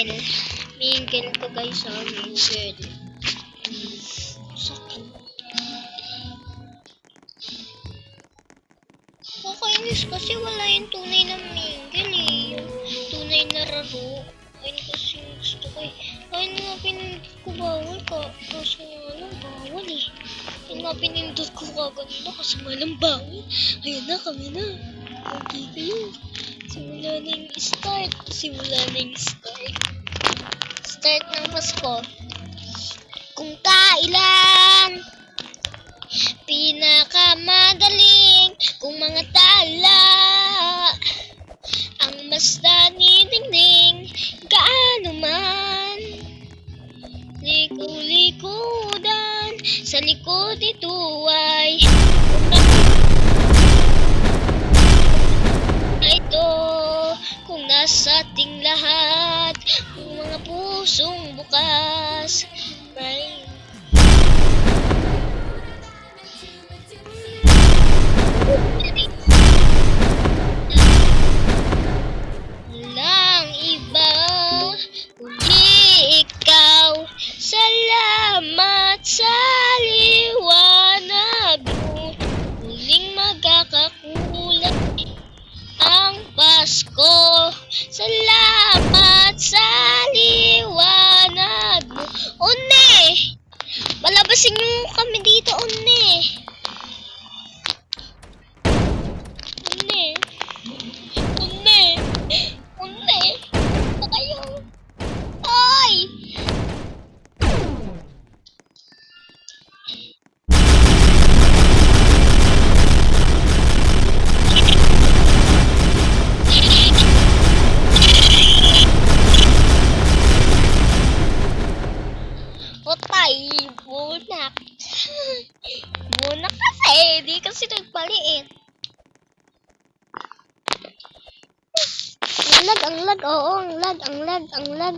Mingle. Mingle ko guys, mingle. Sakit. Kakainis kasi wala yung tunay na mingle eh. Yung tunay na laro. Ayun kasi yung gusto ko eh. Ayun nga pinindot ko bawal ka. Kaso nga lang bawal eh. Ayun nga pinindot ko kaganda kasi malang bawal. Ayun na, kami na. Okay kayo. Simula na yung start. Simula na yung start. Start ng Pasko. Kung kailan pinakamagaling kung mga tala ang mas danidingning gaano man liku-likudan sa likod ito ay ito kung nasa ating lahat ang mga pusong bukas right. Walang iba kundi ikaw. Salamat sa liwanag mo. Muling magkakakulay ang Pasko. Salamat sa liwanag mo. Une! Palabasin niyo kami dito, une! Patay, bunak. Bunak kasi, di kasi nagpaliit. Ang lag, oo, ang lag.